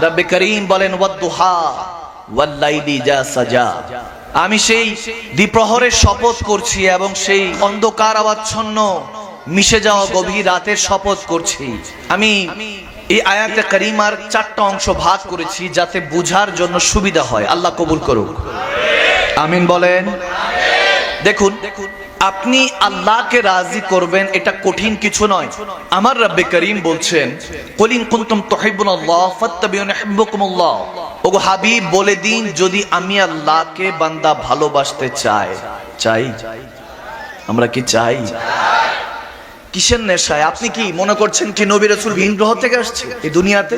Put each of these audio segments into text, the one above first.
রব্বে করিম বলেন ওয়াদ্দুহা ওয়াল লাইলি যা সাজা, আমি সেই দ্বিপ্রহরের শপথ করছি এবং সেই অন্ধকার আচ্ছন্ন মিশে যাওয়া গভীর রাতের শপথ করছি। আমি এই আয়াতে কারিমার 4টা অংশ ভাগ করেছি যাতে বুঝার জন্য সুবিধা হয়। আল্লাহ কবুল করুক, আমিন বলেন। দেখুন, আপনি আল্লাহকে রাজি করবেন এটা কঠিন কিছু নয়। আমার রব্বে করিম বলছেন কুল ইন কুনতুম তুহিব্বুনাল্লাহ ফাত্তাবিউনি ইউহিব্বুকুমুল্লাহ, ওগো হাবিব বলে দিন যদি আমি আল্লাহকে বান্দা ভালোবাসতে চাই, আমরা কি চাই? কিসের নেশায়? আপনি কি মনে করছেন কি নবী রাসূল ভিন গ্রহ থেকে আসছে এই দুনিয়াতে?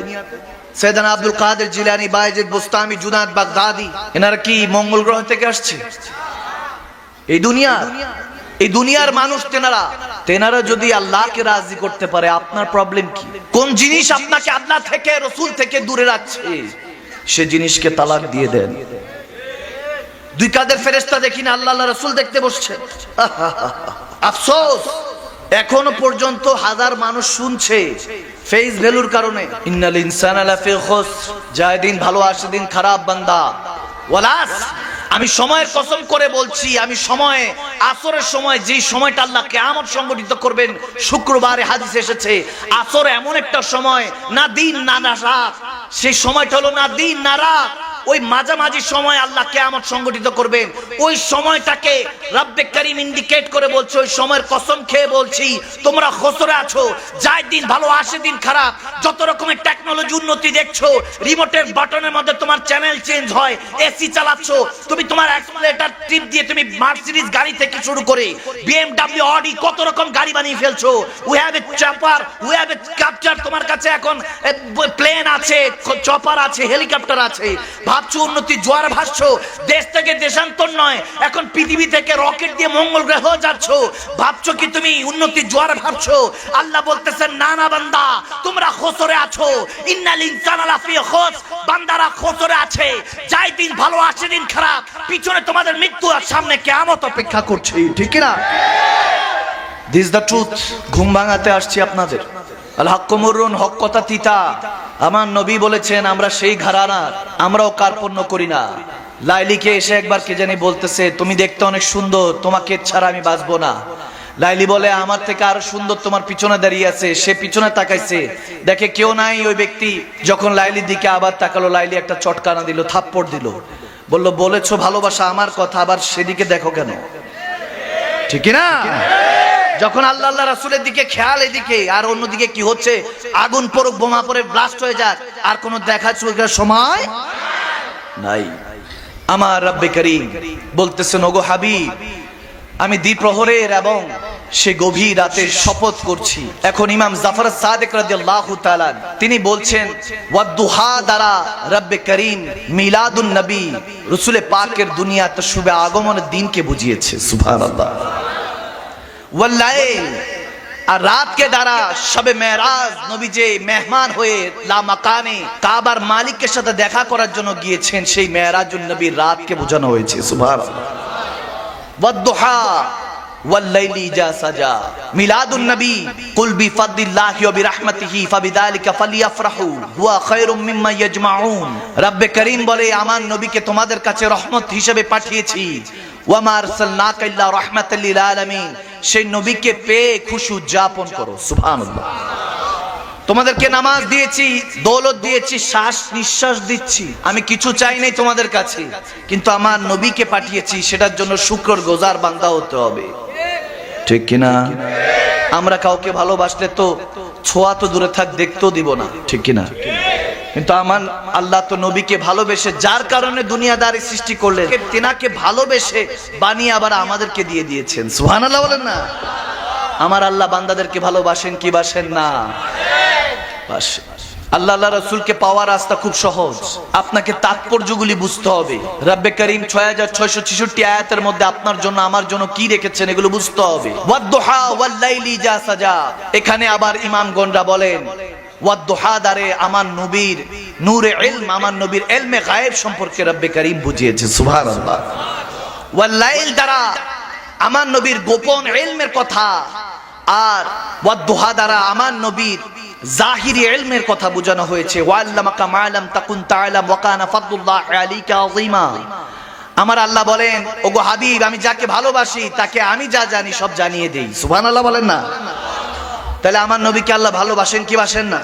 সৈয়দনা আব্দুল কাদের জিলানী, বায়েজিদ বুস্তামি, জুনায়েদ বাগদাদি এনারা কি মঙ্গল গ্রহ থেকে আসছে? এই দুনিয়ার মানুষ তেনারা যদি আল্লাহকে রাজি করতে পারে, আপনার প্রবলেম কি? কোন জিনিস আপনাকে আল্লাহ থেকে রাসূল থেকে দূরে রাখছে সে জিনিসকে তালাক দিয়ে দেন। দুই কাঁধের ফেরেশতা দেখি না, আল্লাহ রাসূল দেখতে বসছে। আফসোস, এখনো পর্যন্ত হাজার মানুষ শুনছে ফেস ভ্যালুর কারণে ইন্নাল ইনসানা লাফি খুসর, যায় দিন ভালো আসে দিন খারাপ বান্দা। ওয়ালাস, আমি সময়ের কসম করে বলছি, আমি সময়ে আসরের সময় যেই সময়টা আল্লাহ কিয়ামত সংগঠিত করবেন, শুক্রবারে হাদিসে এসেছে আসর এমন একটা সময় না দিন না রাত, সেই সময়টা হলো না দিন না রাত, ওই মাঝামাঝি সময় আল্লাহ কিয়ামত সংগঠিত করবেন। ওই সময়টাকে রব্বে করিম ইন্ডিকেট করে বলছে, ওই সময়ের কসম খেয়ে বলছি তোমরা খসরে আছো, যায় দিন ভালো আসে দিন খারাপ। যত রকমের টেকনোলজি উন্নতি দেখছো, রিমোটের বাটনের মধ্যে তোমার চ্যানেল চেঞ্জ হয়, এসি চালাচ্ছো তুমি, তোমার অ্যাক্সিলারেটর টিপ দিয়ে তুমি মার্সিডিজ গাড়ি থেকে শুরু করে বিএমডব্লিউ, অডি কত রকম গাড়ি বানিয়ে ফেলছো। We have a chopper, we have a capture, তোমার কাছে এখন প্লেন আছে, চপার আছে, হেলিকপ্টার আছে। ভাবছো উন্নতি জোয়ার ভাসছো, দেশ থেকে দেশান্তর নয়, এখন পৃথিবী থেকে রকেট দিয়ে মঙ্গল গ্রহ যাচ্ছ। ভাবছো কি তুমি উন্নতি জোয়ার ভাবছো? আল্লাহ বলতেছেন না না বান্দা, তোমরা খসরে আছো। ইন্নাল ইনসানা লাফি খুসর, বান্দারা খসরে আছে, যায় দিন ভালো আসে দিন খারাপ। পিছনে তোমাদের মৃত্যু আর সামনে কিয়ামত অপেক্ষা করছে, ঠিক না? This the truth. ঘুম ভাঙাতে আসছি আপনাদের। আল হাক্কু মুররুন, হক কথা তিতা। আমার নবী বলেছেন আমরা সেই ঘরানার, আমরাও কার্পণ্য করি না। লাইলিকে এসে একবার কে জানি বলতেছে তুমি দেখতে অনেক সুন্দর, তোমাকে ছাড়া আমি বাঁচবো না। লাইলি বলে আমার থেকে আরো সুন্দর তোমার পিছনে দাঁড়িয়ে আছে। সে পিছনে তাকাইছে, দেখে কেউ নাই। ওই ব্যক্তি যখন লাইলির দিকে আবার তাকালো, লাইলি একটা চটকানা দিল, থাপ্পড় দিল, বলল বলেছো ভালোবাসা আমার কথা, আবার সেদিকে দেখো কেন? ঠিক না? যখন আল্লাহ আল্লাহ রাসূলের দিকে খেয়াল এদিকে, আর অন্যদিকে কি হচ্ছে? আগুন পড়ুক, বোমা পড়ে ব্লাস্ট হয়ে যাক, আর কোনো দেখা চোখার সময় নাই। আমার রব্বে করিম বলতেছেন ওগো হাবিব, আমি দ্বিপ্রহরের এবং সে গভীর রাতের শপথ করছি। এখন ইমাম জাফর সাদিক রাদিয়াল্লাহু তাআলা তিনি বলছেন ওয়াদ্দুহা দ্বারা রব্বে করিম মিলাদুন নবী, রাসূল পাকের দুনিয়াতে শুভ আগমনের দিনকে বুঝিয়েছে। সুবহানাল্লাহ। ওয়াল লাইল, আর রাতকে দ্বারা শবে মেরাজ, নবী যে মেহমান হয়ে লা মাকানে কাবার মালিকের সাথে দেখা করার জন্য গিয়েছেন, সেই মেরাজুন নবীর রাতকে বোঝানো হয়েছে। সুবহানাল্লাহ। ওয়াদ্দুহা ওয়াল লাইলি যা সাজা মিলাদুন নবী কুল বিফাদলিল্লাহি ওয়া বিরহমাতিহি ফাবিযালিকা ফালিয়াফরাহু হুয়া খায়রুম মিম্মা ইয়াজমাউন। রব্বে করিম বলে আমার নবীকে তোমাদের কাছে রহমত হিসেবে পাঠিয়েছি। ওয়া মা আরসালনাকা ইল্লা রাহমাতাল লিল আলামিন, সেই নবীকে পেয়ে খুশি উদযাপন করো। সুবহানাল্লাহ। তোমাদেরকে নামাজ দিয়েছি, দৌলত দিয়েছি, শ্বাস নিঃশ্বাস দিচ্ছি, আমি কিছু চাই নাই তোমাদের কাছে, কিন্তু আমার নবীকে পাঠিয়েছি, সেটার জন্য শুকরগুজার বান্দা হতে হবে, ঠিক কিনা? আমরা কাউকে ভালোবাসলে তো ছোঁয়া তো দূরে থাক, দেখতেও দিব না, ঠিক কিনা? কিন্তু আমার আল্লাহ তো নবীকে ভালোবেসে, যার কারণে দুনিয়াদারি সৃষ্টি করলেন, তেনাকে ভালোবেসে বানিয়ে আবার আমাদেরকে দিয়ে দিয়েছেন। সুবহানাল্লাহ বলেন না? আমার আল্লাহ বান্দাদেরকে ভালোবাসেন কি বাসেন না? বাসেন। আল্লাহ আল্লাহ রাসূলকে পাওয়ার রাস্তা খুব সহজ, আপনাকে তাৎপর্যগুলি বুঝতে হবে। রব্বে করিম 6666 আয়াতের মধ্যে আপনার জন্য আমার জন্য কি রেখেছেন এগুলো বুঝতে হবে। ওয়াদ্দুহা ওয়াল লাইলি যা সাজা, এখানে আবার ইমামগণরা বলেন ওয়াদ্দুহা দ্বারে আমার নবীর নূরে ইলম, আমার নবীর ইলমে গায়েব সম্পর্কে রব্বে করিম বুঝিয়েছে। সুবহানাল্লাহ। ওয়াল লাইল দ্বারা আমার নবীর গোপন ইলমের কথা, আর ওয়াদ্দুহা দ্বারা আমার নবীর জাহিরি ইলমের কথা বোঝানো হয়েছে, ওয়াল্লামাকা মা লাম তাকুন তা'লাম ওয়া কানা ফাদলুল্লাহি আলাইকা আযীমা। আমার আল্লাহ বলেন, ওগো হাবিব, আমি যাকে ভালোবাসি তাকে আমি যা জানি সব জানিয়ে দেই। সুবহানাল্লাহ বলেন না? তাহলে আমার নবীকে আল্লাহ ভালোবাসেন কি বাসেন না?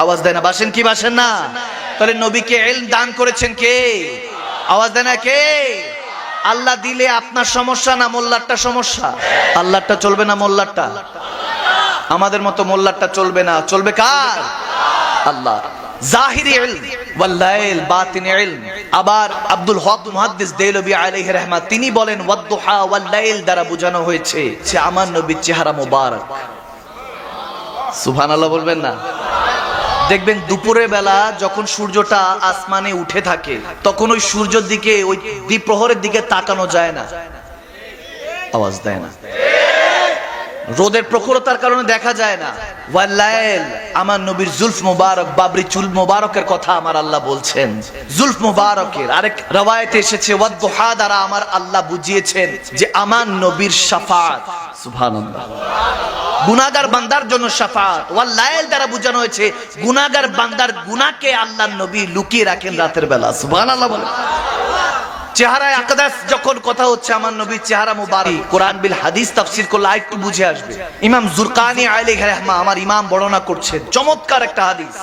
আওয়াজ দেয় না, বাসেন কি বাসেন না? তাহলে নবীকে ইলম দান করেছেন কে? আওয়াজ দেয় না কে? আল্লাহ দিলে আপনার সমস্যা না মোল্লারটা সমস্যা? আল্লাহরটা চলবে না মোল্লারটা? আমাদের মতো মোল্লারটা চলবে না, চলবে কার? আল্লাহ। জাহিরি ইলম ওয়াল লাইল বাতিনি ইলম। আবার আব্দুল হক মুহাদ্দিস দেলবি আলাইহি রাহমাত তিনি বলেন, ওয়াদ-দুহা ওয়াল লাইল দ্বারা বোঝানো হয়েছে যে আমার নবীর চেহারা মোবারক। সুবহানাল্লাহ বলবেন না? দেখবেন দুপুরের বেলা যখন সূর্যটা আসমানে উঠে থাকে তখন ওই সূর্যের দিকে, ওই দ্বিপ্রহরের দিকে তাকানো যায় না। আওয়াজ দেয় না? রোদের প্রখরতার কারণে দেখা যায় না। ওয়াল লাইল, আমার নবীর জুলফ মুবারক, বাবরি চুল মুবারকের কথা আমার আল্লাহ বলছেন। জুলফ মুবারকের আরেক রওয়ায়েতে এসেছে, ওয়াদ-দুহা দ্বারা আমার আল্লাহ বুঝিয়েছেন যে আমার নবীর শাফাআত। সুবহানাল্লাহ। গুনাহগার বান্দার জন্য শাফাআত। ওয়াল লাইল দ্বারা বোঝানো হয়েছে গুনাহগার বান্দার গুনাহকে আল্লাহর নবী লুকিয়ে রাখেন রাতের বেলা। সুবহানাল্লাহ বলেন। চেহারায় আকদাস যখন কথা হচ্ছে, আমার নবীর চেহারা মুবারক, কোরআন বিল হাদিস তাফসীর করলে একটু বুঝে আসবে। ইমাম জুরকানি আলাইহি রাহমা, আমার ইমাম বর্ণনা করছেন চমৎকার একটা হাদিস।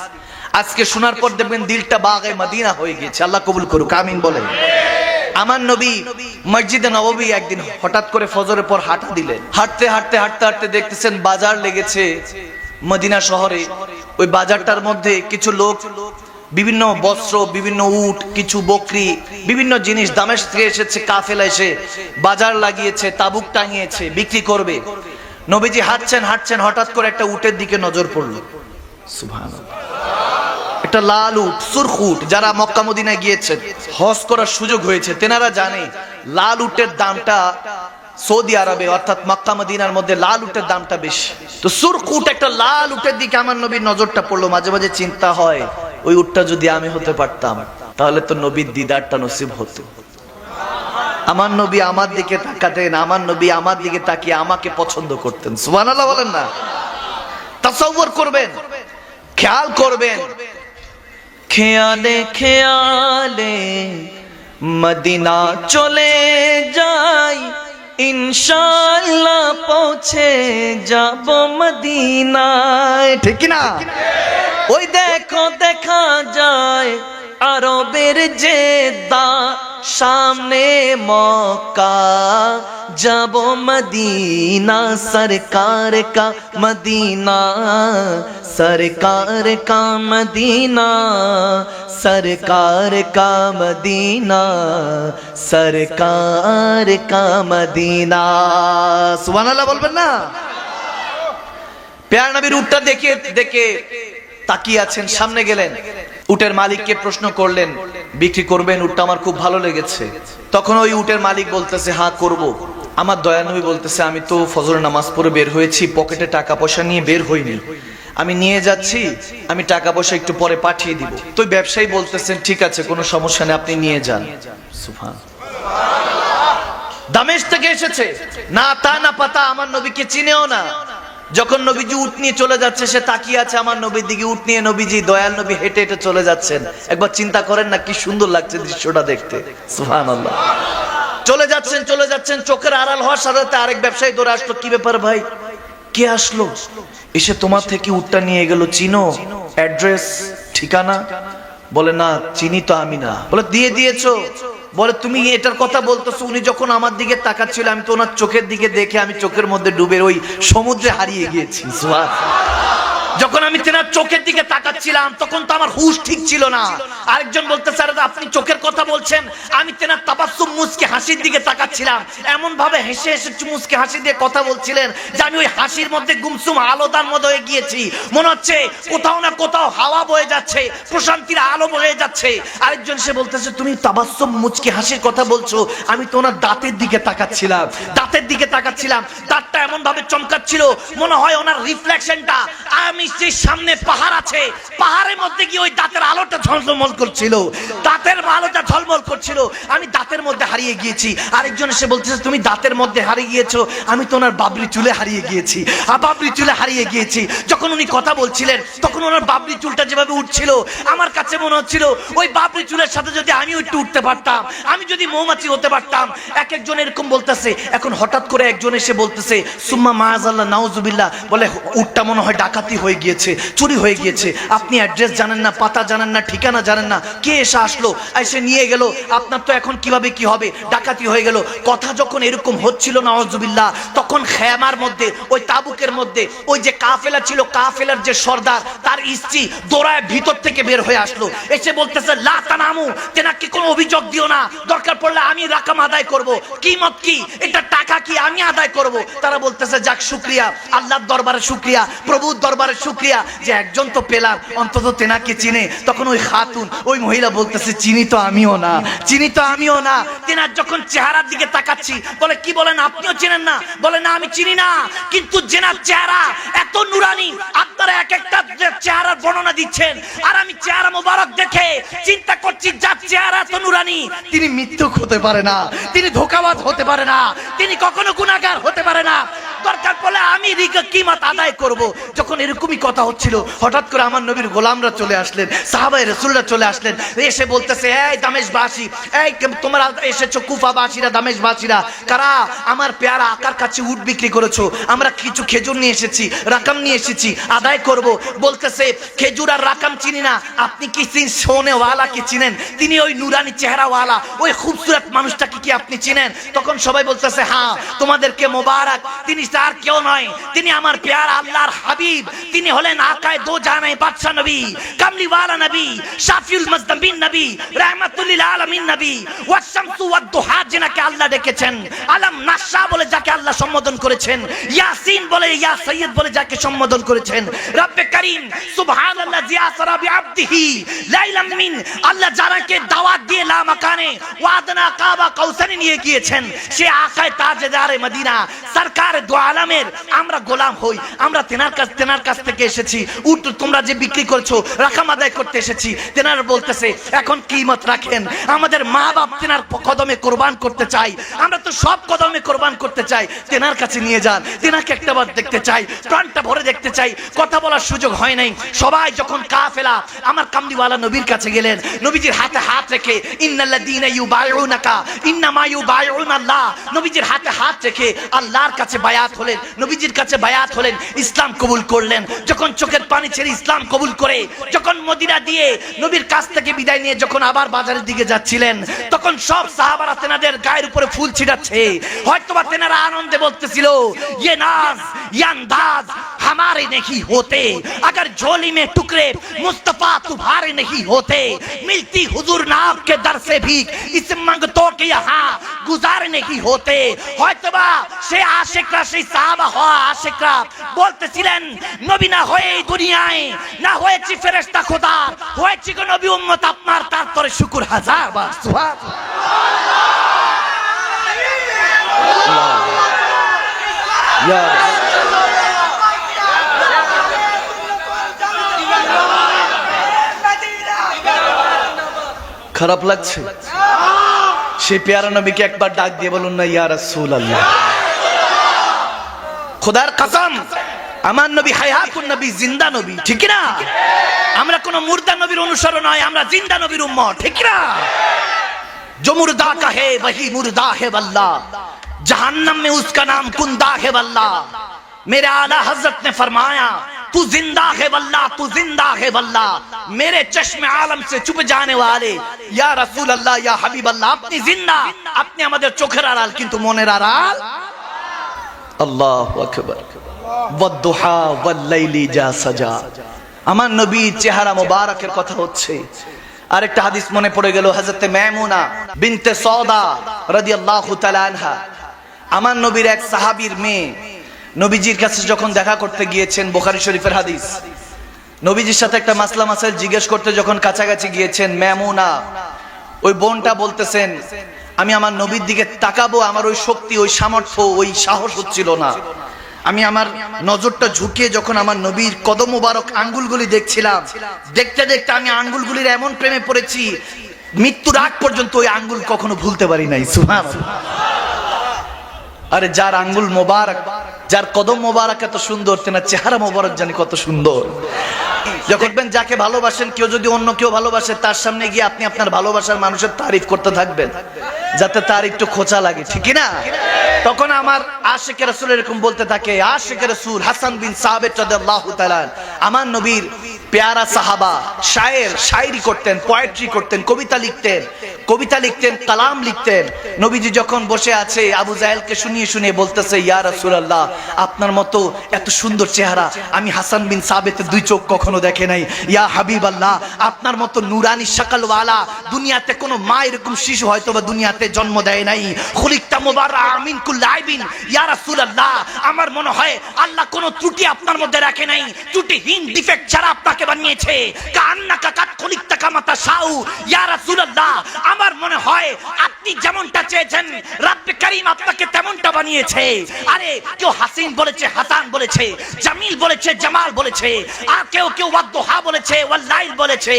আজকে শোনার পর দেখবেন দিলটা বাগে মদিনা হয়ে গেছে। আল্লাহ কবুল করুক, আমিন বলেন। আমার নবী মসজিদে নববী একদিন হঠাৎ করে ফজরের পর হাঁটা দিলেন। হাঁটতে হাঁটতে হাঁটতে হাঁটতে দেখতেছেন বাজার লেগেছে মদিনা শহরে। ওই বাজারটার মধ্যে কিছু লোক বিভিন্ন বস্ত্র, বিভিন্ন উট, কিছু বকরি, বিভিন্ন জিনিস দামেস্ক থেকে এসেছে, কাফেলা এসে বাজার লাগিয়েছে, তাবুক টাঙিয়েছে, বিক্রি করবে। নবীজি হাঁটছেন হাঁটছেন, হঠাৎ করে একটা উটের দিকে নজর পড়ল। সুবহানাল্লাহ। একটা লাল উট, সুরখ উট। যারা মক্কা মদিনায় গিয়েছেন, হজ করার সুযোগ হয়েছে, তেনারা জানে লাল উটের দামটা সৌদি আরবে অর্থাৎ মক্কা মদিনার মধ্যে লাল উটের দামটা বেশি। তো সুরখ উট, একটা লাল উটের দিকে আমার নবীর নজরটা পড়লো। মাঝে মাঝে চিন্তা হয়, ওই উটটা যদি আমি হতে পারতাম তাহলে তো নবীর দিদারটা নসিব হতো। আমার নবী আমার দিকে তাকাতেন, আমার নবী আমার দিকে তাকিয়ে আমাকে পছন্দ করতেন। সুবহানাল্লাহ বলেন না? তাসাউর করবেন, খেয়াল করবেন। খেয়ালে খেয়ালে মদিনা চলে যাই, ইনশাআল্লাহ পৌঁছে যাব মদিনায়। ঠিক না? ওই দেখো দেখা যায় আরবের জেদ্দা, সামনে মক্কা যাব মদিনা, সরকার কা মদিনা, সরকার কা মদিনা, সরকার কা মদিনা, সরকার কা মদিনা। সুবহানাল্লাহ বলবেন না? প্যার নবীর উটটা দেখে দেখে তাকিয়ে আছেন, সামনে গেলেন, উটের মালিককে প্রশ্ন করলেন, বিক্রি করবেন? উটটা আমার খুব ভালো লেগেছে। তখন ওই উটের মালিক বলতেছে, হ্যাঁ করব। আমার দয়াল নবী বলতেছে, আমি তো ফজর নামাজ পড়ে বের হয়েছি, পকেটে টাকা পয়সা নিয়ে বের হইনি, আমি নিয়ে যাচ্ছি, আমি টাকা পয়সা একটু পরে পাঠিয়ে দিব। তো ব্যবসায়ী বলতেছেন, ঠিক আছে, কোনো সমস্যা নেই, আপনি নিয়ে যান। সুবহানাল্লাহ। দামেস্ক থেকে এসেছে, না তা না পাতা, আমার নবীকে চিনেও না। যখন নবীজি উট নিয়ে চলে যাচ্ছে, সে তাকিয়ে আছে আমার নবীর দিকে। উট নিয়ে নবীজি, দয়াল নবী হেঁটে হেঁটে চলে যাচ্ছেন। একবার চিন্তা করেন না, কি সুন্দর লাগছে দৃশ্যটা দেখতে। সুবহানাল্লাহ। চলে যাচ্ছেন চলে যাচ্ছেন, চোখের আড়াল হওয়ার সাথে সাথে আরেক ব্যবসায়ী দৌড়ে আসলো। কি ব্যাপার ভাই, কে আসলো? এসে তোমার থেকে উটটা নিয়ে গেল, চিনো? অ্যাড্রেস, ঠিকানা? বলে না, চিনি তো আমি না। বলে দিয়ে দিয়েছো? বলে তুমি এটার কথা বলতেছো, উনি যখন আমার দিকে তাকাচ্ছিল আমি তো ওনার চোখের দিকে দেখে আমি চোখের মধ্যে ডুবে ওই সমুদ্রে হারিয়ে গিয়েছি। যখন আমি তেনার চোখের দিকে তাকাচ্ছিলাম তখন তো আমার হুঁশ ঠিক ছিল না। আরেকজন বলতেছে, আরে আপনি চোখের কথা বলছেন, আমি তেনার তাবাসসুম মুচকি হাসির দিকে তাকাচ্ছিলাম। এমন ভাবে হেসে হেসে মুচকি হাসি দিয়ে কথা বলছিলেন যে আমি ওই হাসির মধ্যে গুমসুম আলোদার মধ্যে হয়ে গিয়েছি। মনে হচ্ছে কোথাও না কোথাও হাওয়া বয়ে যাচ্ছে, প্রশান্তির আলো বয়ে যাচ্ছে। আরেকজন সে বলতেছে, তুমি তাবাসসুম মুচকি হাসির কথা বলছো, আমি তো ওনার দাঁতের দিকে তাকাচ্ছিলাম, দাঁতের দিকে তাকাচ্ছিলাম। দাঁতটা এমন ভাবে চমকাচ্ছিল, মনে হয় ওনার রিফ্লেকশনটা আমি আমি যে সামনে পাহাড় আছে, পাহাড়ের মধ্যে গিয়ে ওই দাঁতের আলোটা ঝলমল করছিল, দাঁতের আলোটা ঝলমল করছিল, আমি দাঁতের মধ্যে হারিয়ে গিয়েছি। আরেকজন এসে বলতেছে তুমি দাঁতের মধ্যে হারিয়ে গিয়েছো, আমি তো ওনার বাবরি চুলে হারিয়ে গিয়েছি, বাবরি চুলে হারিয়ে গিয়েছি। যখন উনি কথা বলছিলেন তখন ওনার বাবরি চুলটা যেভাবে উঠছিল আমার কাছে মনে হচ্ছিল ওই বাবরি চুলের সাথে যদি আমিও একটু উঠতে পারতাম, আমি যদি মৌমাছি হতে পারতাম। এক একজন এরকম বলতেছে। এখন হঠাৎ করে একজন এসে বলতেছে সুম্মা মাআযাল্লাহ নাউযুবিল্লাহ, বলে উটটা মনে হয় ডাকাতি হয়ে গিয়েছে, চুরি হয়ে গিয়েছে। আপনি অ্যাড্রেস জানেন না, পাতা জানেন না, ঠিকানা জানেন না, কে এসে আসলো, এসে নিয়ে গেল, আপনার তো এখন কিভাবে কি হবে, ডাকাতি হয়ে গেল। কথা যখন এরকম হচ্ছিল নাউযুবিল্লাহ, তখন খেমার মধ্যে ওই তাবুকের মধ্যে ওই যে কাফেলা ছিল, কাফেলার যে সর্দার তার স্ত্রী দৌড়ায় ভিতর থেকে বের হয়ে আসলো, এসে বলতেছে লা তানামু, তেনাকে কোনো অভিযোগ দিও না, দরকার পড়লে আমি রাকাম আদায় করব, কিমত কি, এটা টাকা কি, আমি আদায় করব। তারা বলতেছে যাক শুকরিয়া, আল্লাহর দরবারে শুকরিয়া, প্রভুর দরবারে শুকরিয়া যে একজন তো পেলাম, অন্তত তেনাকে চিনে। তখন ওই খাতুন, ওই মহিলা বলতেছে চিনি তো আমিও না, চিনি তো আমিও না। তেনার যখন চেহারার দিকে তাকাচ্ছি, বলে কি বলেন আপনিও চেনেন না? বলে না আমি চিনি না, কিন্তু জেনার চেহারা এত নুরানি, আপনারা এক একটা চেহারার বর্ণনা দিচ্ছেন, আর আমি চেহারা মোবারক দেখে চিন্তা করছি যার চেহারা এত নুরানি তিনি মিথ্যুক হতে পারে না, তিনি ধোঁকাবাজ হতে পারে না, তিনি কখনো গুনাহগার হতে পারে না, দরকার পড়লে আমি কিমত আদায় করব। যখন এরকমই কথা হচ্ছিল হঠাৎ করে আমার নবীর গোলামরা চলে আসলেন, সাহাবায়ে রাসূলরা চলে আসলেন, এসে বলতেছে এই দামেশবাসী, এই তোমরা এসেছো কুফাবাসীরা, দামেশবাসীরা কারা, আমার পেয়ারা আকার কাছে উট বিক্রি করেছো, আমরা কিছু খেজুর নিয়ে এসেছি, রাকাম নিয়ে এসেছি, আদায় করব। বলতেছে খেজুর আর রাকাম চিনি না, আপনি কি সোনেওয়ালা কি চিনেন? তিনি ওই নুরানি চেহারাওয়ালা ওই খুবসুরত মানুষটাকে কি আপনি চিনেন? তখন সবাই বলতেছে হ্যাঁ, তোমাদেরকে মোবারক, তিনি আর কেউ নয়, তিনি আমার প্যারা আল্লাহর হাবিব, তিনি হলেন আকায়ে দো জাহানে বাদশা নবী, কামলিওয়ালা নবী, শাফিউল মুজতাবিন নবী, রাহমাতুল লিল আলামিন নবী, ওয়াস শামসু ওয়াদ দুহা, যিনাকে আল্লাহ ডেকেছেন, আলম নাশা বলে যাকে আল্লাহ সম্বোধন করেছেন, ইয়াসিন বলে, ইয়া সাইয়্যিদ বলে যাকে সম্বোধন করেছেন, রব্বে কারীম সুবহানাল্লাযী আসরা বিআবদিহি লাইলাম মিন, আল্লাহ যারাকে দাওয়াত দিয়ে লা মাকানে ওয়াদনা কাবা কাউসানি নিয়ে গিয়েছেন, সে আকায়ে তাজদারে মদিনা, সরকার দো আলমের আমরা গোলাম হই, আমরা তেনার কাছ থেকে এসেছি, উট তোমরা যে বিক্রি করছো রাকাম আদায় করতে এসেছি। তেনার বলতেছে এখন কিমত রাখেন, আমাদের মা বাপ তেনার কদমে কোরবান করতে চাই, আমরা তো সব কদমে কোরবান করতে চাই, তেনার কাছে নিয়ে যান, তেনাকে একটাবার দেখতে চাই, প্রাণটা ভরে দেখতে চাই। কথা বলার সুযোগ হয় নাই। সবাই যখন কাফেলা আমার কামলিওয়ালা নবীর কাছে গেলেন, নবীজির হাতে হাত রেখে ইন্নাল্লাযীনা ইউবাইউনাকা ইন্নামা ইউবাইউনাল্লাহ, নবীজির হাতে হাত রেখে আল্লাহর কাছে বায়াত হলেন, নবীজির কাছে বায়াত হলেন, ইসলাম কবুল করলেন। যখন চোখের পানি ছেড়ে ইসলাম কবুল করে যখন মদিনা দিয়ে নবীর কাছ থেকে বিদায় নিয়ে যখন আবার বাজারের দিকে যাচ্ছিলেন, তখন সব সাহাবারা তেনাদের গায়ের উপরে ফুল ছিটাচ্ছে, হয়তোবা তেনারা আনন্দে বলতেছিল ये नाज ये अंदाज हमारे नहीं होते, अगर झोली में टुकड़े मुस्तफा तुम्हारे नहीं होते, मिलती हुजूर नाम के दर से भी इस मंगतों के यहाँ गुजारे नहीं होते। হয়তোবা সে আশিকরা, সেই সাহাবা হওয়া আশিকরা বলতেছিলেন নবী না হয়ে এই দুনিয়ায় না হয়েছি ফেরেশতা খোদা, হয়েছি গো নবী উম্মত আপনার, তারপরে শুকর হাজার বার সুবহানাল্লাহ। খারাপ লাগছে? সে প্যারা নবীকে একবার ডাক দিয়ে বলুন না ইয়া রাসূলুল্লাহ। খোদার কসম আমার নবী হায়াতুন নবী, জিন্দা নবী, ঠিক না? আমরা কোন মুর্দা নবীর অনুসরণ নয়, আমরা জিন্দা নবীর উম্মত, ঠিক না? जो मुर्दा का है वही मुर्दा है वल्लाह, जहन्नम में उसका नाम कुंदा है वल्लाह। मेरे आला हजरत ने फरमाया तू जिंदा है वल्लाह, तू जिंदा है वल्लाह, मेरे चश्मे आलम से चुप जाने वाले या रसूल अल्लाह या हबीब अल्लाह, अपनी जिंदा अपने আমাদের চোখের আড়াল কিন্তু মনের আড়াল। আল্লাহু আকবার। ওয়াদ-দুহা ওয়াল-লাইলি যা সাজা, আমার নবীর চেহারা মোবারকের কথা হচ্ছে। আরেকটা হাদিস মনে পড়ে গেল, হযরতে মায়মুনা বিনতে সওদা রাদিয়াল্লাহু তাআলা আনহা, আমার নবীর এক সাহাবীর মেয়ে নবীজির কাছে যখন দেখা করতে গিয়েছেন, বুখারী শরীফের হাদিস, নবীজির সাথে একটা মাসলা মাসাইল জিজ্ঞেস করতে যখন কাছাকাছি গিয়েছেন, মায়মুনা ওই বোনটা বলতেছেন আমি আমার নবীর দিকে তাকাবো, আমার ওই শক্তি, ওই সামর্থ্য, ওই সাহস হচ্ছিল না। আমি আমার নজরটা ঝুঁকিয়ে যখন আমার নবীর কদম মোবারক আঙ্গুলগুলি দেখছিলাম, দেখতে দেখতে আমি আঙ্গুলগুলির এমন প্রেমে পড়েছি, মৃত্যুর আগ পর্যন্ত ওই আঙ্গুল কখনো ভুলতে পারি নাই। সুবহানাল্লাহ। আরে যার আঙ্গুল মোবারক, যার কদম মোবারক এত সুন্দর, তেনার চেহারা মোবারক জানি কত সুন্দর। যখন যাকে ভালোবাসেন, কেউ যদি অন্য কেউ ভালোবাসে, তার সামনে গিয়ে আপনি আপনার ভালোবাসার মানুষের তারিফ করতে থাকবেন, যাতে তার একটু খোঁচা লাগে, ঠিক না? তখন আমার আশিকে রাসূল এরকম বলতে থাকে, আশিকে রাসূল হাসান বিন সাবিত রাদিয়াল্লাহু তাআলা, আমার নবীর প্যারা সাহাবা, শায়ের, শায়রি করতেন, পোয়েট্রি করতেন, কবিতা লিখতেন, কালাম লিখতেন। নবীজি যখন বসে আছে, আবু জাহেলকে শুনিয়ে শুনিয়ে বলতেছে, ইয়া রাসূলুল্লাহ, আপনার মতো এত সুন্দর চেহারা আমি হাসান বিন সাবিতের দুই চোখ কখনো দেখে নাই। ইয়া হাবিবাল্লাহ, আপনার মতো নুরানি শাকলওয়ালা দুনিয়াতে কোনো মা এরকম শিশু হয়তো বা দুনিয়াতে জন্ম দেয় নাই। খুলিকতা মুবাররা মিন কুল্লি আইবিন, ইয়া রাসূলুল্লাহ, আমার মনে হয় আল্লাহ কোনো ত্রুটি আপনার মধ্যে রাখে নাই, ত্রুটিহীন, ডিফেক্ট ছাড়া আপনাকে বানিয়েছে। কান্নাকা কাত খুলিকতা কামা তাশাউ, ইয়া রাসূলুল্লাহ, আমার মনে হয় আপনি যেমনটা চেয়েছেন রব্বে কারীম আপনাকে তেমনটা বানিয়েছে। আরে কেউ হাসিন বলেছে, হাসান বলেছে, জামিল বলেছে, জামাল বলেছে, আর কেউ ওয়াদুহা বলেছে, ওয়াল্লাইল বলেছে।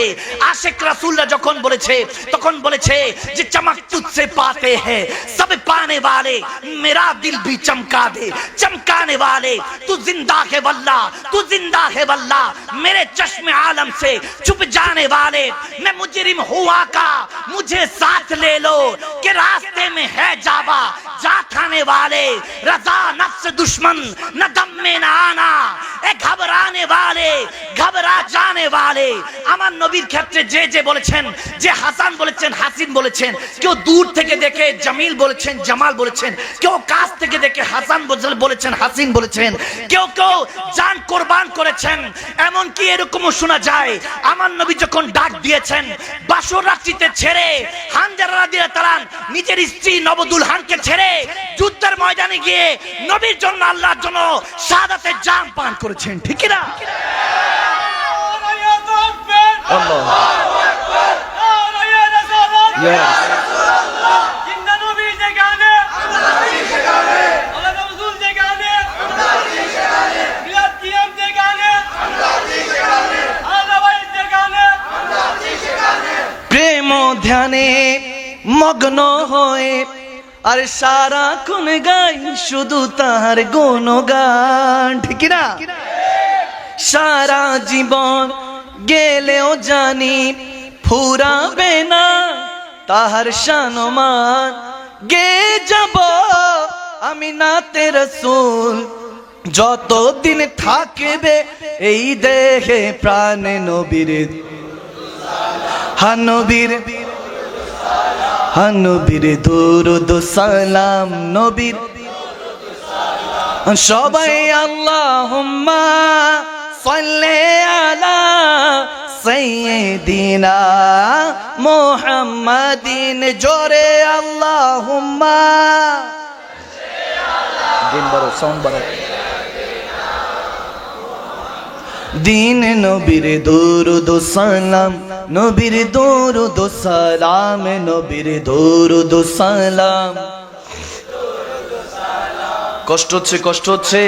আশিক রাসূলরা যখন বলেছে, তখন বলেছে যে চমক তুঝসে পাতে हैं सब पाने वाले, मेरा दिल भी चमका दे चमकाने वाले, तू जिंदा है वल्लाह, तू जिंदा है वल्लाह, मेरे चश्मे आलम से छुप जाने वाले, मैं मुजरिम हुआ का मुझे साथ ले लो, कि रास्ते में है जावा जा खाने वाले, रजा नफ्स दुश्मन न दम में न आना, ए घबराने वाले घबरा जाने वाले। আমার নবীর ক্ষেত্রে যে বলেছেন, যে হাসান বলেছেন, হাসিন বলেছেন, কেউ দূর থেকে দেখে জামিল বলেছেন, জামাল বলেছেন, কেউ কাছ থেকে দেখে হাসান বলেছেন, হাসিন বলেছেন, কেউ জান কোরবান করেছেন। এমন কি এরকমও শোনা যায়, আমার নবী যখন ডাক দিয়েছেন বাসর রাত্রিতে ছেড়ে, হানজালা রাদিয়াল্লাহু তাআলা নিজের স্ত্রী নবদুলহানকে ছেড়ে যুদ্ধের ময়দানে গিয়ে নবীর জন্য, আল্লাহর জন্য শাহাদাতের জাম পান করেছেন, ঠিক না? আল্লাহু আকবার। প্রেম ধ্যানে মগ্ন হয়ে আর সারাক্ষণ গাই শুধু তাহার গুণগান, ঠিক না? সারা জীবন গেলেও জানি ফুরাবে না তাহার শানমান, গে যাব আমি নাতে রাসূল যতদিন থাকবে এই দেহে প্রাণে, নবীর নবীর নবীর দুরুদ সালাম, নবীর সবাই আল্লাহুম্মা সাল্লি আলা সাইয়্যিদিনা মুহাম্মাদিন, জোরে আল্লাহুম্মা দিন বড় সাউন্ড বড়, দিন নবীর দুরুদ সালাম, নবীর দুরুদ সালাম, নবীর দুরুদ সালাম। কষ্ট হচ্ছে।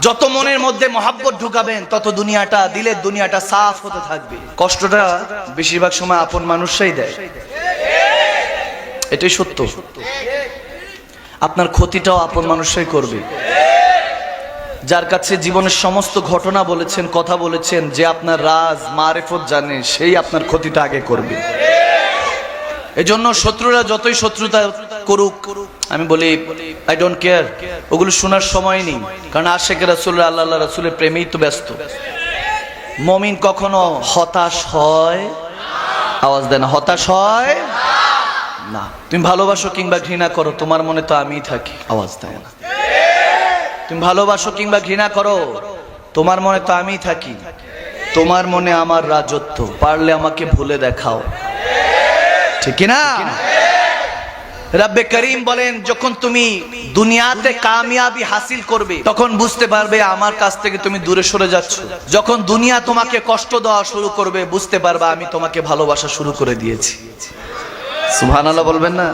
যত মনের মধ্যে মহাব্বত ঢুকাবেন তত দুনিয়াটা, দিলের দুনিয়াটা সাফ হতে থাকবে। কষ্টটা বেশিরভাগ সময় আপন মানুষরাই দেয়, এটাই সত্য। আপনার ক্ষতিটাও আপন মানুষরাই করবে। যার কাছে জীবনের সমস্ত ঘটনা বলেছেন, কথা বলেছেন, যে আপনার রাজ মারেফত জানে, সেই আপনার ক্ষতিটা আগে করবে। এজন্য শত্রুরা যতই শত্রুতা করুক, আমি বলি আই ডোন্ট কেয়ার, ওগুলো শোনার সময় নেই। কারণ আশিকে রাসূল, আল্লাহ রাসূলের প্রেমেই তো ব্যস্ত। মুমিন কখনো হতাশ হয়? আওয়াজ দেন, হতাশ হয় না। তুমি ভালোবাসো কিংবা ঘৃণা করো, তোমার মনে তো আমিই থাকি। আওয়াজ দেয় না। তুমি ভালোবাসো কিংবা ঘৃণা করো, তোমার মনে তো আমিই থাকি। তোমার মনে আমার রাজত্ব, পারলে আমাকে ভুলে দেখাও, ঠিক না? রব্বে করিম বলেন, যখন তুমি দুনিয়াতে কামিয়াবি হাসিল করবে তখন বুঝতে পারবে আমার কাছ থেকে তুমি দূরে সরে যাচ্ছ। যখন দুনিয়া তোমাকে কষ্ট দেওয়া শুরু করবে বুঝতে পারবে আমি তোমাকে ভালোবাসা শুরু করে দিয়েছি। সুবহানাল্লাহ বলবেন না?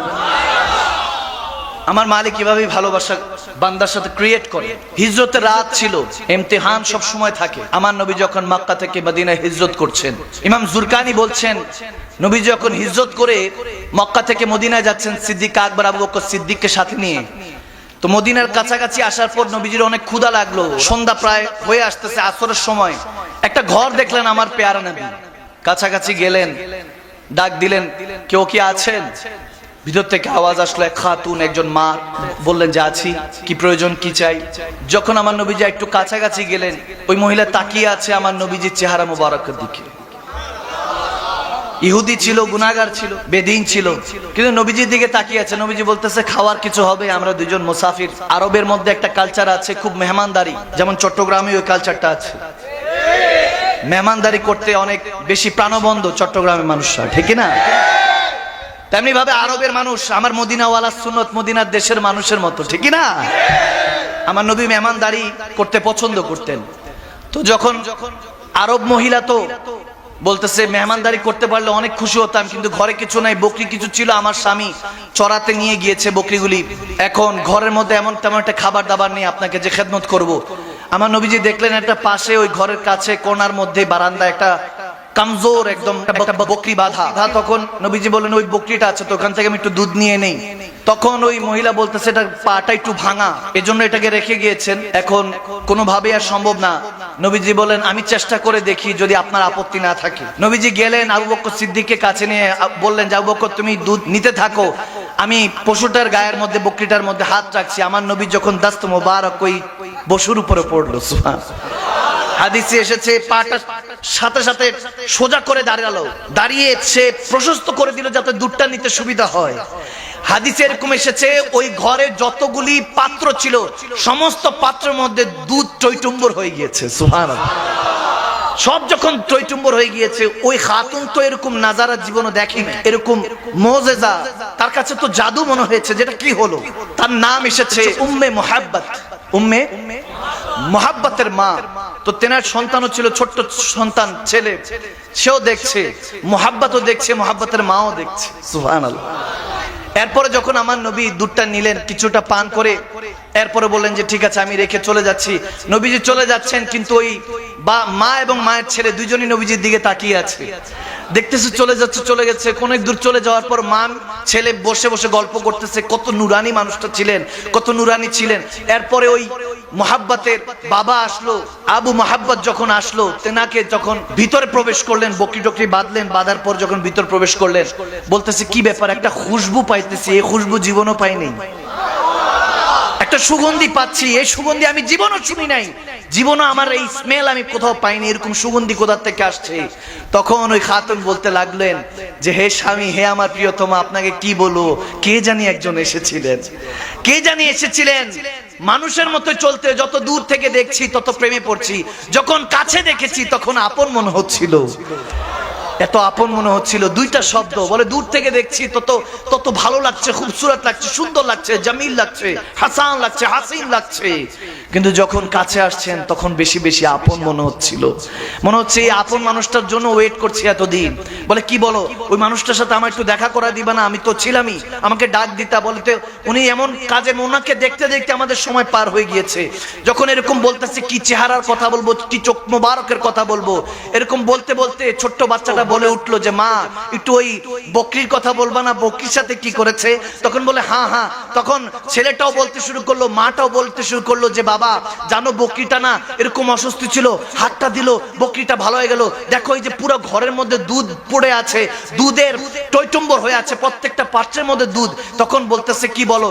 আমার মালিক কিভাবে ভালোবাসা বান্দার সাথে ক্রিয়েট করে। হিজরতের রাত ছিল, ইমতিহান সব সময় থাকে। আমার নবী যখন মক্কা থেকে মদিনায় হিজরত করছেন, ইমাম জুরকানি বলছেন নবী যখন হিজরত করে মক্কা থেকে মদিনায় যাচ্ছেন সিদ্দিক আকবর আবু বকর সিদ্দিককে সাথে নিয়ে, তো মদিনার কাছাকাছি আসার পর নবীজির অনেক ক্ষুধা লাগলো, সন্ধ্যা প্রায় হয়ে আসতেছে, আসরের সময়। একটা ঘর দেখলেন আমার পেয়ারা নবী, কাছাকাছি গেলেন, ডাক দিলেন, কেউ কি আছেন? ভিতর থেকে আওয়াজ আসলো, এক খাতুন, একজন মা। বললেন যে আছি, কি প্রয়োজন, কি চাই? যখন আমার নবীজি একটু কাছাকাছি গেলেন, ওই মহিলা তাকিয়ে আছে আমার নবীজির চেহারা মুবারকের দিকে। ইহুদি ছিল, গুনাহগার ছিল, বেদিন ছিল, কিন্তু নবীজির দিকে তাকিয়ে আছে। নবীজি বলতেছে খাওয়ার কিছু হবে, আমরা দুজন মুসাফির। আরবের মধ্যে একটা কালচার আছে খুব মেহমানদারি, যেমন চট্টগ্রামে ওই কালচারটা আছে। মেহমানদারি করতে অনেক বেশি প্রাণবন্ত চট্টগ্রামের মানুষরা, ঠিক না? তেমনি ভাবে আরবের মানুষ আমার মদিনাওয়ালা সুন্নত, মদিনার দেশের মানুষের মতো, ঠিক না? আমার নবী মেহমানদারি করতে পছন্দ করতেন। তো যখন আরব মহিলা তো বলতেছে মেহমানদারি করতে পারলে অনেক খুশি হতাম, কিন্তু ঘরে কিছু নাই, বকরি কিছু ছিল, আমার স্বামী চড়াতে নিয়ে গিয়েছে বকরিগুলি, এখন ঘরের মধ্যে এমন তেমন একটা খাবার দাবার নিয়ে আপনাকে যে খেদমত করব। আমার নবীজি দেখলেন একটা পাশে ওই ঘরের কাছে কোণার মধ্যে বারান্দা একটা কামজোর একদম একটা বকরি বাঁধা। তখন নবীজি বললেন ওই বকরিটা আছে তো, ওখান থেকে আমি একটু দুধ নিয়ে নেই। তখন ওই মহিলা বলতেছে এটা পাটা একটু ভাঙা, এজন্য এটাকে রেখে গিয়েছেন, এখন কোনোভাবে আর সম্ভব না। নবীজি বলেন আমি চেষ্টা করে দেখি যদি আপনার আপত্তি না থাকে। নবীজি গেলেন আবু বকর সিদ্দিককে কাছে নিয়ে বললেন যে আবু বকর তুমি দুধ নিতে থাকো, আমি পশুটার গায়ের মধ্যে, বকরিটার মধ্যে হাত রাখছি। আমার নবী যখন দাস্ত মোবারক ওই পশুর উপরে পড়লো, হাদিসে এসেছে পাটা সাথে সাথে সোজা করে দাঁড়ালো, দাঁড়িয়ে সে প্রশস্ত করে দিল যাতে দুধটা নিতে সুবিধা হয়। হাদিসে এরকম এসেছে ওই ঘরে যতগুলি পাত্র ছিল সমস্ত পাত্রের মধ্যে দুধ টইটুম্বর হয়ে গিয়েছে। সুবহানাল্লাহ। সব যখন টইটুম্বর হয়ে গিয়েছে, ওই খাতুন তো এরকম নাজারা জীবনে দেখেনি, এরকম মুজিজা তার কাছে তো জাদু মনে হয়েছে। যেটা কি হলো, তার নাম এসেছে উম্মে মুহাব্বত, উম্মে মুহাব্বতের মা। তো তেনার সন্তানও ছিল, ছোট্ট সন্তান ছেলে, সেও দেখছে, মুহাব্বতও দেখছে, মুহাব্বতের মাও দেখছে। সুবহানাল্লাহ। এরপরে যখন আমার নবী দুধটা নিলেন, কিছুটা পান করে এরপরে বললেন যে ঠিক আছে আমি রেখে চলে যাচ্ছি। নবীজি চলে যাচ্ছেন, কিন্তু ওই মা এবং মায়ের ছেলে দুইজনই নবীজির দিকে তাকিয়ে আছে, দেখতেছে চলে যাচ্ছে, চলে গেছে। অনেক দূর চলে যাওয়ার পর মা ছেলে বসে বসে গল্প করতেছে, কত নুরানি মানুষটা ছিলেন, কত নুরানি ছিলেন। এরপরে ওই মুহাব্বতের বাবা আসলো, আবু মুহাব্বত যখন আসলো, তেনাকে যখন ভিতরে প্রবেশ করলেন, বকরি টকরি বাঁধলেন, বাঁধার পর যখন ভিতর প্রবেশ করলেন, বলতেছে কি ব্যাপার, একটা খুশবু পাইতেছি, এই খুশবু জীবনও পাইনি, একটা সুগন্ধি পাচ্ছি, এই সুগন্ধি আমি জীবনও শুনি নাই, জীবনও আমার এই স্মেল আমি কোথাও পাইনি, এরকম সুগন্ধি কোথা থেকে আসছে। তখন ওই খাতুন বলতে লাগলেন যে হে স্বামী, হে আমার প্রিয়তমা, আপনাকে কি বলবো, কে জানি একজন এসেছিলেন, কে জানি এসেছিলেন, মানুষের মতো চলতে, যত দূর থেকে দেখছি তত প্রেমে পড়ছি, যখন কাছে দেখেছি তখন আপন মনে হচ্ছিল, এত আপন মনে হচ্ছিল। দুইটা শব্দ বলে, দূর থেকে দেখছি তত তত ভালো লাগছে, খুবসুরত লাগছে, সুন্দর লাগছে, জামিল লাগছে, হাসান লাগছে, হাসিন লাগছে, কিন্তু যখন কাছে আসছেন তখন বেশি বেশি আপন মনে হচ্ছিল। মনে হচ্ছে এই আপন মানুষটার জন্য ওয়েট করছি এতদিন। বলে কি বলো, ওই মানুষটার সাথে আমার একটু দেখা করা দিবা না, আমি তো ছিলামই, আমাকে ডাক দিতা। বলতে উনি এমন কাজে, ওনাকে দেখতে দেখতে আমাদের সময় পার হয়ে গিয়েছে। যখন এরকম বলতেছে, কি চেহারার কথা বলবো, কি চোখ মোবারকের কথা বলবো, এরকম বলতে বলতে ছোট্ট বাচ্চাটা বলে উঠলো যে মা একটু ওই বকরির কথা বলবা না, বকরির সাথে কি করেছে? তখন বলে হ্যাঁ হ্যাঁ। তখন ছেলেটাও বলতে শুরু করলো, মাটাও বলতে শুরু করলো যে বাবা জানো বকরিটা না এরকম অসুস্থ ছিল, হাতটা দিল, বকরিটা ভালো হয়ে গেল, দেখো এই যে পুরো ঘরের মধ্যে দুধ পড়ে আছে, দুধের টইটুম্বর হয়ে আছে, প্রত্যেকটা পাত্রের মধ্যে দুধ। তখন বলতেছে কি বলো,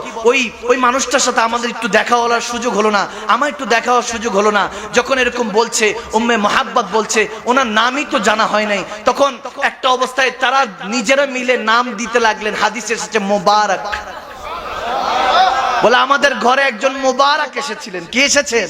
ওই মানুষটার সাথে আমাদের একটু দেখা হওয়ার সুযোগ হলো না, আমার একটু দেখা হওয়ার সুযোগ হলো না। যখন এরকম বলছে, উম্মে মুহাব্বত বলছে ওনার নামই তো জানা হয় নাই। তখন একটা অবস্থায় তারা নিজেরা মিলে নাম দিতে লাগলেন, হাদিসে এসেছে মোবারক। বলে আমাদের ঘরে একজন মোবারক এসেছিলেন। কি এসেছেন?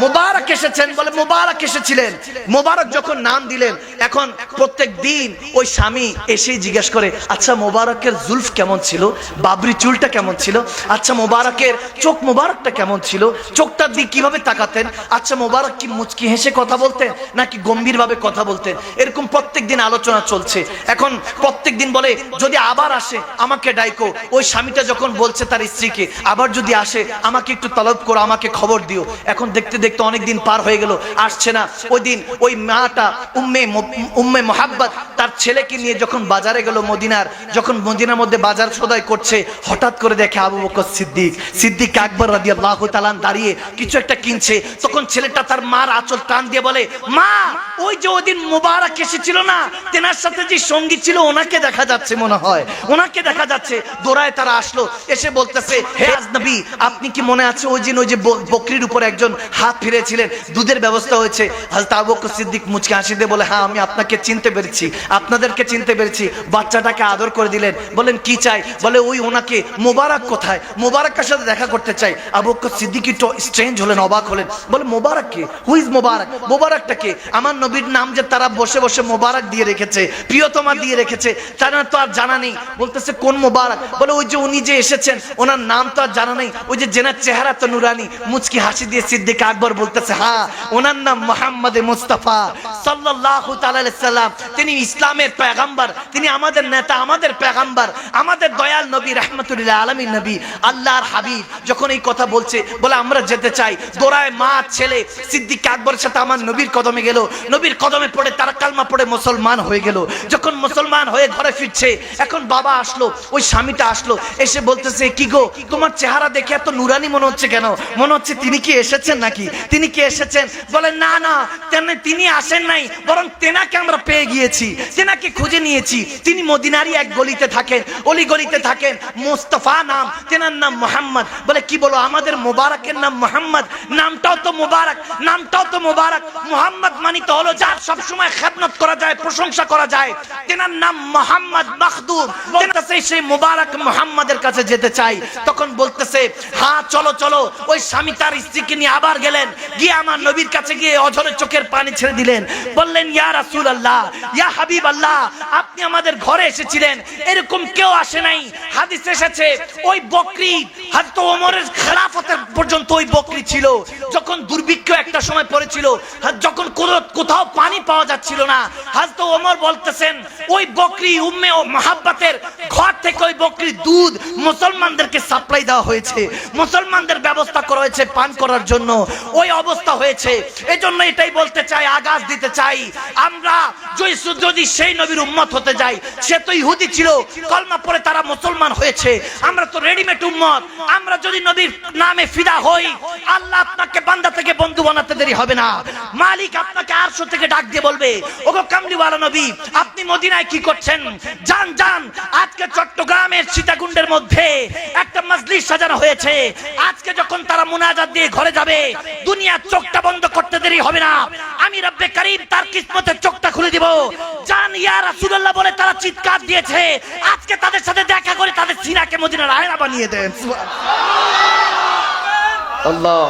মোবারক এসেছেন। বলে মোবারক এসেছিলেন। মোবারক যখন নাম দিলেন, এখন প্রত্যেক দিন ওই স্বামী এসেই জিজ্ঞেস করে, আচ্ছা মোবারকের জুলফ কেমন ছিল, বাবরি চুলটা কেমন ছিল, আচ্ছা মোবারকের চোখ মোবারকটা কেমন ছিল, চোখটার দিক কিভাবে তাকাতেন, আচ্ছা মোবারক কি মুচকি হেসে কথা বলতেন নাকি গম্ভীরভাবে কথা বলতেন। এরকম প্রত্যেক দিন আলোচনা চলছে। এখন প্রত্যেক দিন বলে যদি আবার আসে আমাকে ডাইকো। ওই স্বামীটা যখন বলছে তার স্ত্রীকে, আবার যদি আসে আমাকে একটু তলব করো, আমাকে খবর দিও। এখন দেখতে দেখতে অনেক দিন পার হয়ে গেল, আসছে না। ওই দিন ওই মাটা উম্মে মোহাব্বত তার ছেলেকে নিয়ে যখন বাজারে গেল মদিনার, যখন মদিনার মধ্যে বাজার সদাই করছে, হঠাৎ করে দেখে আবু বকর সিদ্দিক আকবর রাদিয়াল্লাহু তাআলা দাঁড়িয়ে কিছু একটা কিনছে। তখন ছেলেটা তার মার আঁচল টান দিয়ে বলে, মা ওই যে ওই দিন মোবারক এসেছিল না, তেনার সাথে যে সঙ্গী ছিল ওনাকে দেখা যাচ্ছে, মনে হয় ওনাকে দেখা যাচ্ছে। দৌড়ায় তারা আসলো, এসে বলতেছে, হে আজনবী, আপনি কি মনে আছে ওই দিন ওই যে বকরির উপর একজন হাত ফিরেছিলেন, দুধের ব্যবস্থা হয়েছে? হযরত আবু বকর সিদ্দিক মুচকি হাসি দিয়ে বলে, হ্যাঁ আমি আপনাকে চিনতে পেরেছি, আপনাদেরকে চিনতে পেরেছি। বাচ্চাটাকে আদর করে দিলেন। বলেন কি চাই? বলে ওই ওনাকে মোবারক কোথায়, মোবারকের সাথে দেখা করতে চাই। আবু বকর সিদ্দিক একটু স্ট্রেঞ্জ হলেন, অবাক হলেন। বলে মোবারক কে? হু ইজ মোবারক? মোবারকটা কে? আমার নবীর নাম যে তারা বসে বসে মোবারক দিয়ে রেখেছে, প্রিয়তমা দিয়ে রেখেছে, তার তো আর জানা নেই। বলতেছে কোন মোবারক? বলে ওই যে উনি যে এসেছেন ওনার নাম তো আর জানা নেই, ওই যে জেনার চেহারা তো নুরানি। মুচকি হাসি দিয়ে সিদ্দিক আকবর বলতেছে, হ্যাঁ ওনার নাম মুহাম্মদ মুস্তাফা সাল্লাল্লাহু তাআলা আলাইহি সাল্লাম। তিনি ইসলামের পয়গম্বর, তিনি আমাদের নেতা, আমাদের পয়গম্বর, আমাদের দয়াল নবী, রাহমাতুল লিল আলামিন নবী, আল্লাহর হাবিব। যখন এই কথা বলছে, বলে আমরা যেতে চাই। দৌড়ায় মা ছেলে সিদ্দিক আকবরের সাথে আমার নবীর কদমে গেল। নবীর কদমে পড়ে তারা কালমা পড়ে মুসলমান হয়ে গেল। যখন মুসলমান হয়ে ঘরে ফিরছে, এখন বাবা আসলো, ওই স্বামীটা আসলো, এসে বলতেছে, কি গো তোমার চেহারা দেখে এত নুরানি মনে হচ্ছে কেন? মনে হচ্ছে তিনি কি এসেছেন নাকি? তিনি কি এসেছেন? বলে না না, তিনি আসেন নাই, বরং তেনাকে আমরা পেয়ে গিয়েছি, তেনাকে খুঁজে নিয়েছি। তিনি মদিনারই এক গলিতে থাকেন, অলি গলিতে থাকেন, মুস্তাফা নাম, তেনার নাম মুহাম্মদ। বলে কি বলো, আমাদের মোবারকের নাম মুহাম্মদ, নামটাও তো মোবারক, নামটাও তো মোবারক। মুহাম্মদ মানি তো হলো যার সবসময় খেদমত করা যায়, প্রশংসা করা যায়। তেনার নাম মুহাম্মদ মাখদুম। বলতেছে সেই মোবারক মুহাম্মাদের কাছে যেতে চাই। তখন বলতেছে, হ্যাঁ চলো চলো। ওই স্বামী তার স্ত্রীকে নিয়ে আবার গেলেন, গিয়ে আমার নবীর কাছে গিয়ে অঝরে চোখের পানি ছেড়ে দিলেন। বললেন, ইয়া রাসূলুল্লাহ, ইয়া হাবিবাল্লাহ, আপনি আমাদের ঘরে এসেছিলেন, এরকম কেউ আসে নাই। হাদিস এসেছে ওই বকরি হযরত ওমরের খেলাফতের পর্যন্ত ওই বকরি ছিল। যখন দুর্ভিক্ষ একটা সময় পড়েছিল, যখন কোথাও পানি পাওয়া যাচ্ছিল না, হযরত ওমর বলতেছেন ওই বকরি উম্মে ও মুহাব্বতের ঘর থেকে ওই বকরির দুধ মুসলমানদেরকে সাপ্লাই দেওয়া হয়েছে, মুসলমানদের ব্যবস্থা করা হয়েছে পান করার জন্য। ওই অবস্থা হয়েছে। এজন্য এটাই বলতে চাই, আগাজ দিতে চাই, আমরা যদি সেই নবীর উম্মত হতে যাই, সে তো ইহুদি ছিল, কলমা পড়ে তারা মুসলমান হয়েছে, আমরা তো রেডিমেড উম্মত। আমরা যদি নবীর নামে ফিদা হই, আল্লাহ আপনাকে বান্দা থেকে বন্ধু বানাতে দেরি হবে না। মালিক আপনাকে আরশ থেকে ডাক দিয়ে বলবে, ওগো কামলিওয়ালা নবী, আপনি মদিনায় কি করছেন? যান যান, আজকে চট্টগ্রামের সীতাকুণ্ডের মধ্যে একটা মজলিস সাজানো হয়েছে। আজকে যখন তারা মুনাজাত দিয়ে ঘরে যাবে, দুনিয়ার চোখটা বন্ধ করতে দেরি হবে না, আমি রব্বে কারীম তার কিসমতের চোখটা খুলে দিব। জান ইয়া রাসূলুল্লাহ বলে তারা চিৎকার দিয়েছে। আজকে তাদের সাথে দেখা করে তাদের সিনাকে মদিনার আয়না বানিয়ে দেন। আল্লাহ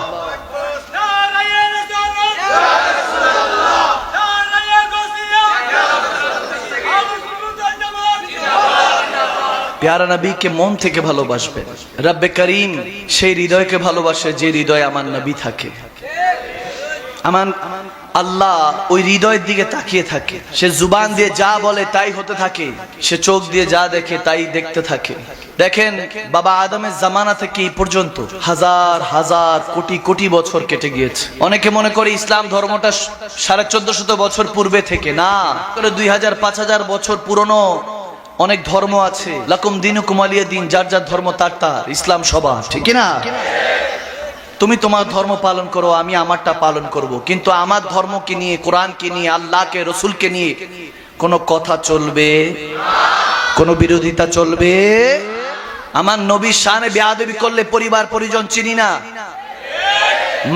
প্যারা নবীকে মন থেকে ভালোবাসবেন। রব্বে করিম সেই হৃদয়কে ভালোবাসে যে হৃদয়ে আমার নবী থাকে। আমার আল্লাহ ওই হৃদয়ের দিকে তাকিয়ে থাকে। সে জুবান দিয়ে যা বলে তাই হতে থাকে, সে চোখ দিয়ে যা দেখে তাই দেখতে থাকে। দেখেন বাবা আদমের জামানা থেকে এই পর্যন্ত হাজার হাজার কোটি কোটি বছর কেটে গিয়েছে। অনেকে মনে করে ইসলাম ধর্মটা 1450 বছর পূর্বে থেকে, না, 2000-5000 বছর পুরনো অনেক ধর্ম আছে। লাকুম দিনুকুম ওয়ালিয়া দিন, যার যার ধর্ম তার তার, ইসলাম সবার, ঠিক না? তুমি তোমার ধর্ম পালন করো, আমি আমারটা পালন করব, কিন্তু আমার ধর্মকে নিয়ে, কোরআনকে নিয়ে, আল্লাহকে, রসুলকে নিয়ে কোনো কথা চলবে, কোনো বিরোধিতা চলবে। আমার নবীর শানে বেয়াদবি করলে পরিবার পরিজন চিনি না,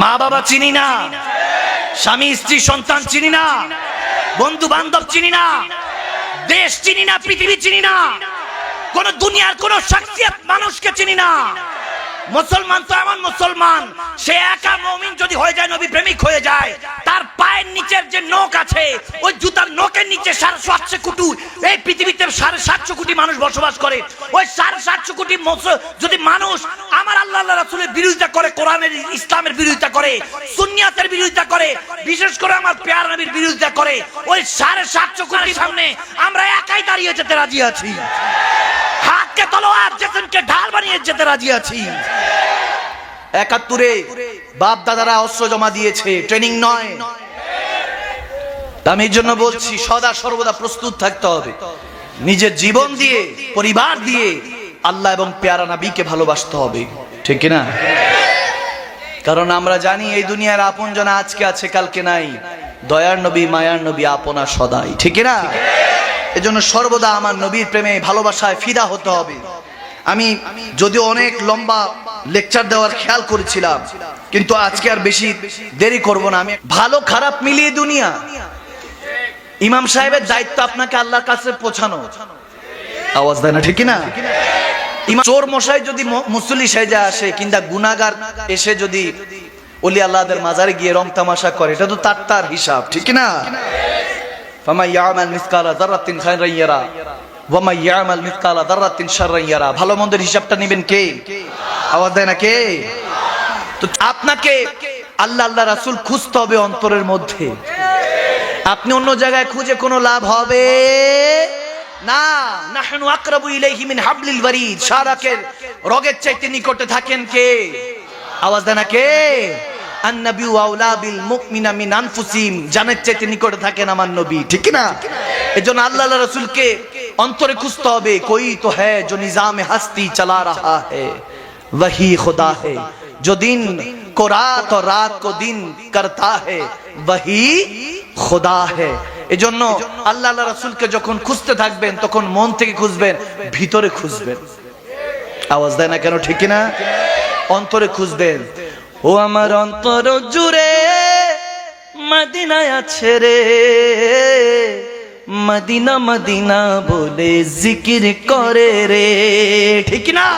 মা বাবা চিনি না, স্বামী স্ত্রী সন্তান চিনি না, বন্ধু বান্ধব চিনি না, দেশ চিনি না, পৃথিবী চিনি না, কোন দুনিয়ার কোন শখসিয়ত মানুষকে চিনি না। মুসলমান তো এমন মুসলমান, সে একা মুমিন যদি হয়ে যায়, নবী প্রেমিক হয়ে যায়, তার পায়ের নিচের যে নখ আছে, ওই জুতার নখের নিচে 750 কোটি, এই পৃথিবীতে 750 কোটি মানুষ বসবাস করে। ওই 750 কোটি যদি মানুষ আমার আল্লাহ রাসূলের বিরোধিতা করে, কোরআনের ইসলামের বিরোধিতা করে, সুন্নিয়াতের বিরোধিতা করে, বিশেষ করে আমার প্যার নবীর বিরোধিতা করে, ওই 750 কোটির সামনে আমরা একাই দাঁড়িয়ে যেতে রাজি আছি। হাতকে তলোয়ার, জেসনকে ঢাল বানিয়ে যেতে রাজি আছি। 71-এ বাপ দাদারা অস্ত্র জমা দিয়েছে, ট্রেনিং নয়। আমি এই জন্য বলছি, সদা সর্বদা প্রস্তুত থাকতে হবে, নিজের জীবন দিয়ে, পরিবার দিয়ে আল্লাহ এবং প্যারা নবীকে ভালোবাসতে হবে, ঠিক না? কারণ আমরা জানি এই দুনিয়ার আপনজন আজকে আছে, কালকে নাই। দয়ার নবী, মায়ার নবী আপনা সদাই, ঠিক না? এজন্য সর্বদা আমার নবীর প্রেমে ভালোবাসায় ফিদা হতে হবে। আমি যদিও অনেক লম্বা লেকচার দেওয়ার খেয়াল করেছিলাম, কিন্তু আজকে আর বেশি দেরি করব না। আমি ভালো খারাপ মিলিয়ে দুনিয়া, ইমাম সাহেবের দায়িত্ব আপনাকে আল্লাহর কাছে পৌঁছানো। আওয়াজ দেয় না, ঠিক না? চোর মশাই যদি মুসল্লি সেজে আসে, কিংবা গুনাহগার এসে যদি ওলি আল্লাহদের মাজারে গিয়ে রং তামাশা করে, এটা তো তার হিসাব, ঠিক না? ফামা ইয়ামাল মিসকালা যাররাতিন খায়রান ইয়ারা ওয়া মা ইয়ামাল মিসকালা যাররাতিন শাররান ইয়ারা। ভালো মন্দের হিসাবটা নেবেন কে? আওয়াজ দেয় না কে? তো আপনাকে আল্লাহ রাসূল খুঁজতে হবে অন্তরের মধ্যে। আপনি অন্য জায়গায় খুঁজে কোনো লাভ হবে না। নাহনু আকরাবু ইলাইহি মিন হাবলিল ওয়ারিদ। শারাকের রগের চাইতে নিকটে থাকেন কে? আওয়াজ দেয় না কে? আন-নাবিয়্যু আওলা বিল মুমিনিনা মিন আনফুসিহিম। জানের চাইতে নিকটে থাকেন আমার নবী, ঠিক না? এজন্য আল্লাহ রাসূলকে অন্তরে খুঁজতে হবে। কোই তো হ্যায় जो निजाम हस्ती चला रहा है वही खुदा है जो दिन को रात और रात को दिन करता है वही खुदा है। এজন্য আল্লাহ রাসূলকে যখন খুঁজতে থাকবেন, তখন মন থেকে খুঁজবেন, ভিতরে খুঁজবেন। আওয়াজ দেয় না কেন, ঠিক না? অন্তরে খুঁজবেন। ও আমার অন্তর জুড়ে মদিনায় আছে রে, মদিনা মদিনা বলে জিকির করে রে, ঠিক না?